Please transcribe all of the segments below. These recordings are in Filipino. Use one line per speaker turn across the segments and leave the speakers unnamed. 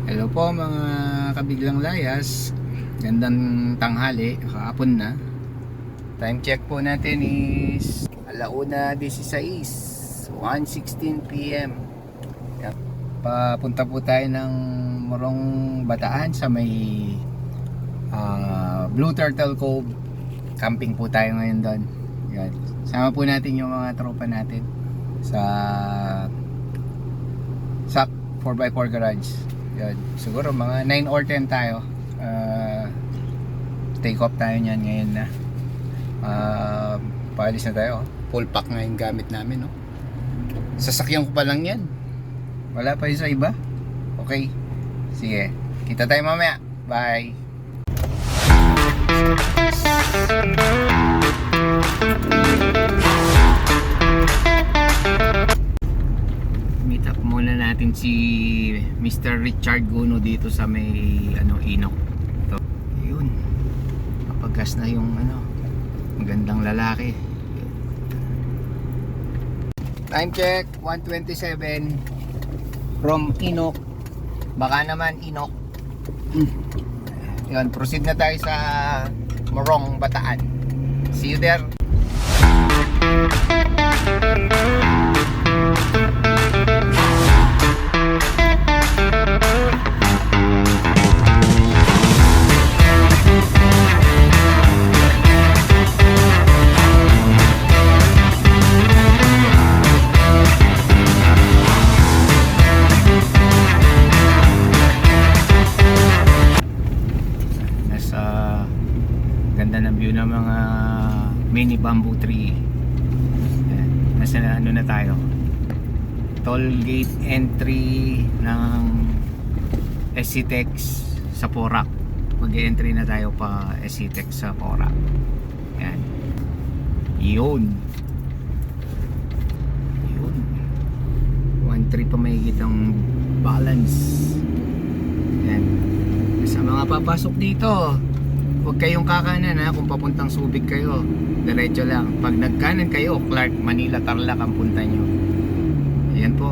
Hello po mga kabiglang layas. Gandang tanghali, kahapon na. Time check po natin is 1:16, 1:16 PM. Papunta po tayo ng Morong Bataan sa may Blue Turtle Cove. Camping po tayo ngayon doon. Yan. Sama po natin yung mga tropa natin sa SAC 4x4 garage. Yan. Siguro mga 9 or 10 tayo. Take off tayo niyan ngayon na. Paalis na tayo. Full pack na yung gamit namin, no? Sasakyan ko pa lang yan. Wala pa yun sa iba. Okay. Sige. Kita tayo mamaya. Bye. Meet up muna natin si Mr. Richard Guno dito sa may Inok. Ito. Yun. Kapagas na yung magandang lalaki. Time check 1:27 from Inok. Baka naman Inok. Yun, proceed na tayo sa Morong Bataan. See you there. Ganda ng view ng mga mini bamboo tree. Ayan. Nasa na tayo, toll gate entry ng SCTEX sa Porac. Mag-entry na tayo pa SCTEX sa Porac. Ayan. Yun 1-3 pa may kitang balance. Ayan. Sa mga papasok dito, huwag kayong kakanan kung papuntang Subic kayo. Diretso lang. Pag nagkanan kayo, Clark, Manila, Tarlac ang punta nyo. Ayan po.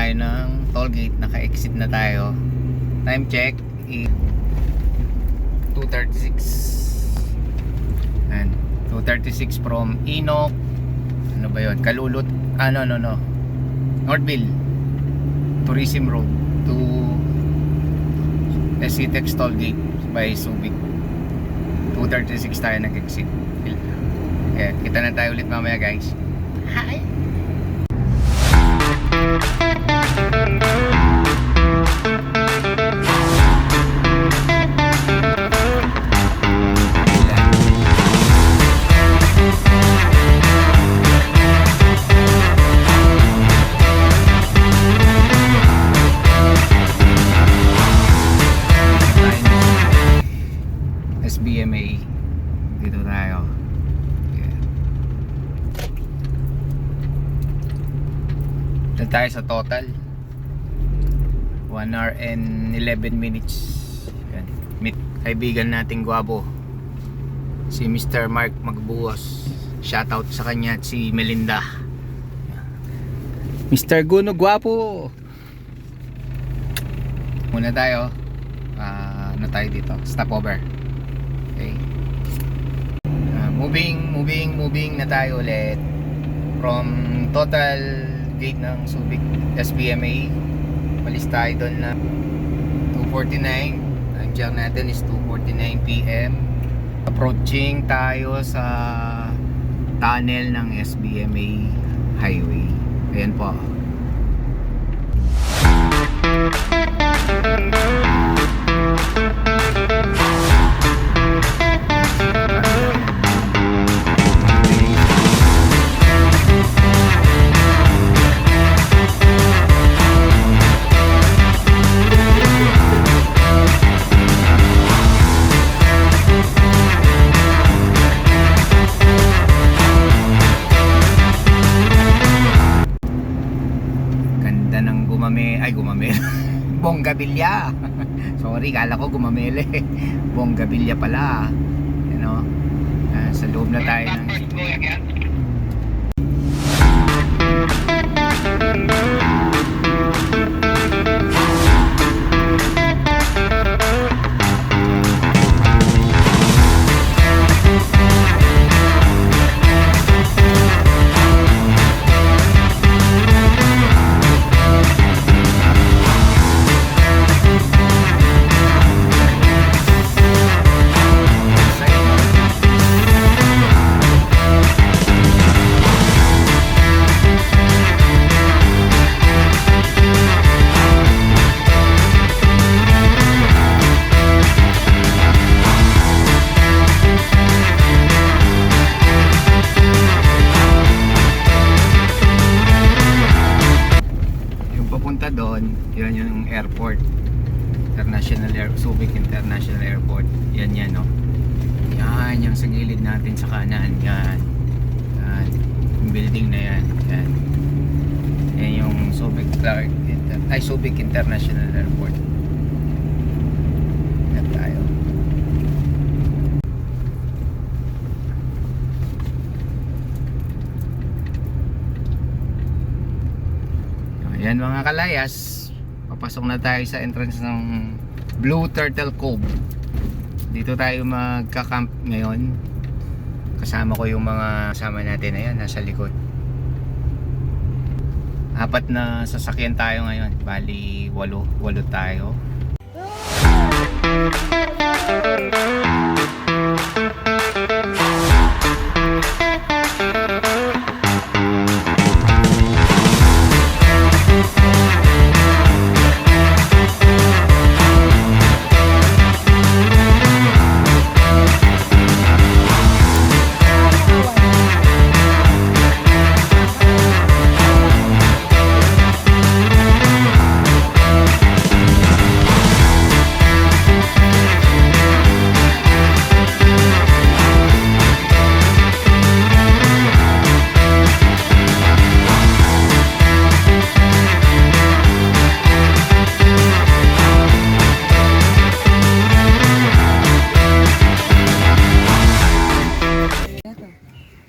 tayo ng toll gate. Naka-exit na tayo. Time check 2:36. And 2:36 from Enoch. Ano ba yun? Kalulot. No. Northville Tourism Road to SCTEX toll gate by Subic. 2:36 tayo nag-exit. Yeah, kita na tayo ulit mamaya, guys. Hi! SBMA. Dito tayo. Yeah. Dito tayo sa total 1 hour and 11 minutes. Yan. Meet kaibigan nating gwabo, si Mr. Mark Magbuos. Shoutout sa kanya at si Melinda. Mr. Guno Gwapo. Muna tayo. Ano tayo dito? Stopover. Okay. Moving na tayo ulit from total gate ng Subic SBMA. Malis tayo doon na 2:49. Ang jam natin is 2:49 PM. Approaching tayo sa tunnel ng SBMA highway. Ayan po. Gumamela. Bonggabilya. Sorry, kala ko gumamele. Bonggabilya pala. You know, sa loob na tayo ng doon, yun yung airport, Subic International Airport. Yan no. Yan yung sa gilid natin sa kanan. Yan. Yung building na yan. Yan yung Subic International Airport. Yan tayo. Yan mga kalayas, papasok na tayo sa entrance ng Blue Turtle Cove. Dito tayo magka-camp ngayon. Kasama ko yung mga kasama natin. Ayan, nasa likod. 4 na sasakyan tayo ngayon. Bali 8 tayo.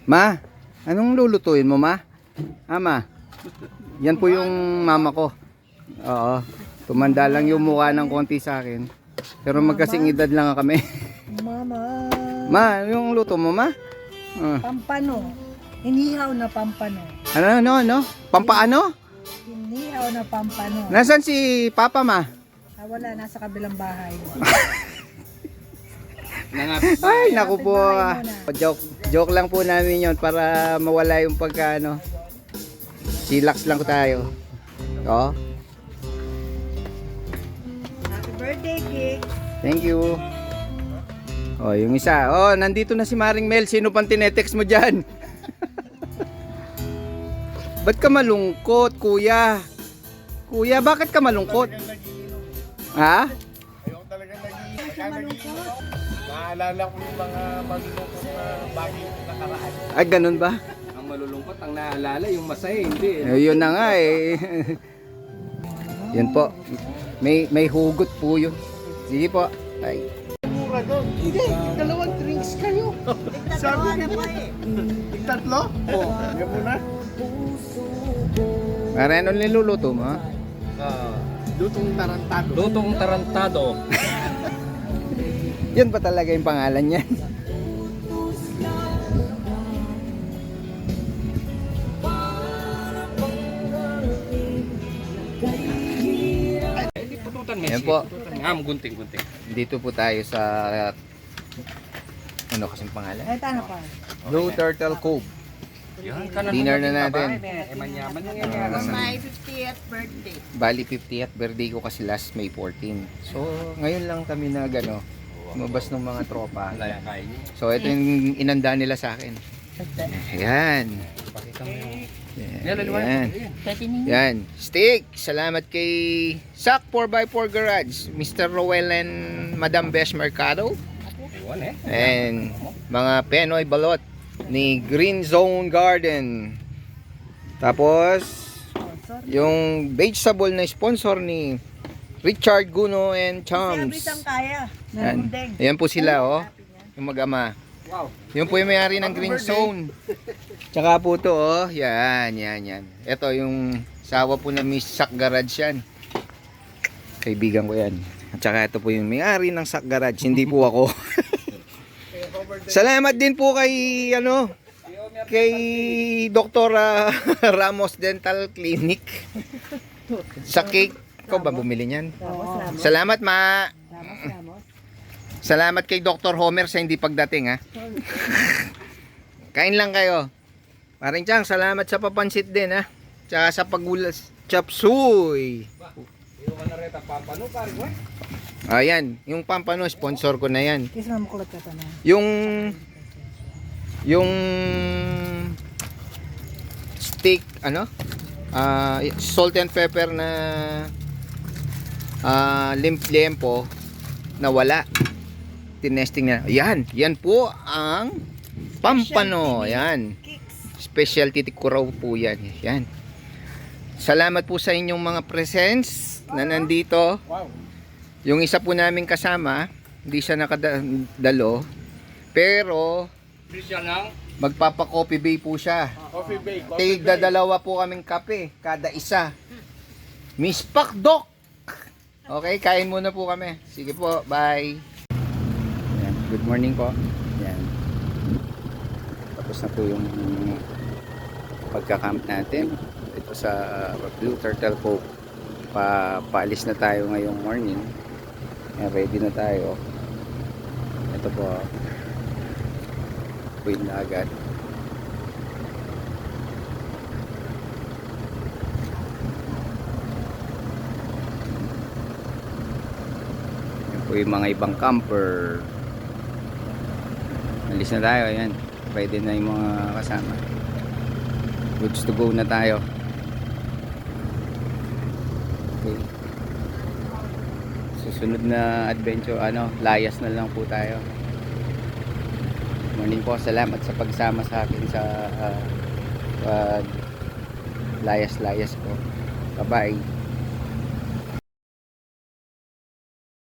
Ma, anong lulutuin mo, ma? Ma, yan po yung mama ko. Oo. Tumanda lang yung mukha ng konti sa akin. Pero magkasing edad lang kami.
Mama.
Ma, yung luto mo, ma? Ah.
Pampano. Inihaw na pampano.
Ano? Pampaano?
Inihaw na pampano.
Nasaan si Papa, ma?
Wala, nasa kabilang bahay.
Ay, naku po.
Kapitbahay muna.
Joke lang po namin yon para mawala yung pagkaano. Chillax lang tayo. Oh,
Happy birthday, Kik.
thank you. Oh, yung isa. Oh, nandito na si Maring Mel. Sino pang tinetext mo dyan? Ba't ka malungkot, kuya? Kuya, bakit ka malungkot? Ha?
Ayoko talaga nag-iisip. Naalala ko yung mga malulungkot na bagay yung nakaraan.
Ay, ganun ba?
Ang malulungkot, ang naalala, yung masaya, hindi.
Yun na nga eh. Yun po. May hugot po yun. Sige po. Ay.
Mura doon. Hindi, dalawang drinks kayo. Sabi ko tatlo? Oo, yan muna.
Para ano niluluto mo? Ha?
Lutong tarantado.
Lutong tarantado.
Yun pa talaga yung pangalan niya.
Hindi pututan mo.
Ayan po.
Gunting-gunting.
Dito po tayo sa ano kasing pangalan?
Ay, ano pa?
Blue Turtle Cove.
Yan, kanan
Dinner
mo
na
yung
natin.
babae, manyaman yung yan.
My 50th birthday.
Bali 50th birthday ko kasi last May 14. So ngayon lang kami na gano lumabas ng mga tropa.
Laya kain.
So ito yung inanda nila sa akin. Ayan.
Pakita mo yung...
Ayan. Yan. Steak. Salamat kay Sak 4x4 Garage, Mr. Roel and Madam Besh Mercado.
Iwan eh.
And mga Penoy Balot ni Green Zone Garden. Tapos yung vegetable na sponsor ni Richard Guno and Chums.
kaya.
Yan. Ayan po sila oh. Yung mag-ama.
Wow.
Yun po yung may-ari ng Green Zone. Tsaka po to oh. Yan. Ito yung sawa po na Miss Sak Garage yan. Kaibigan ko yan. At saka ito po yung may-ari ng Sak Garage. Hindi po ako. Salamat din po kay kay Dr. Ramos Dental Clinic sa cake. Ikaw ba bumili niyan? Salamat, ma. Salamat kay Dr. Homer sa hindi pagdating, ha. Kain lang kayo. Paring Chang, salamat sa papansit din, ha. Tsaka sa pagulas chop suey. Ayan, yung pampano sponsor ko na yan.
Kiss mo makulat ka na.
Yung steak salt and pepper na limpo na wala. Tinesting na. Yan po ang pampano. Yan. Specialty Tikuraw po yan. Yan. Salamat po sa inyong mga presents na nandito.
Wow.
Yung isa po namin kasama, hindi siya nakadalo. Pero
Christian lang.
magpapa-coffee bay po siya.
Coffee Bay.
Tigda dalawa po kaming kape, kada isa. Miss Pakdok! Okay, kain muna po kami. Sige po, bye. Ayan, good morning po. Ayan. Tapos na po yung pagka-camp natin. Ito sa Blue Turtle Cove. Paalis na tayo ngayong morning. Ayan, ready na tayo. Ito po. Queen na agad. Yan po yung mga ibang camper. Alis na tayo. Ayan. Ready na yung mga kasama. Goods to go na tayo. Okay. Susunod na adventure, layas na lang po tayo. Morning po, salamat sa pagsama sa akin sa layas-layas ko. Bye-bye.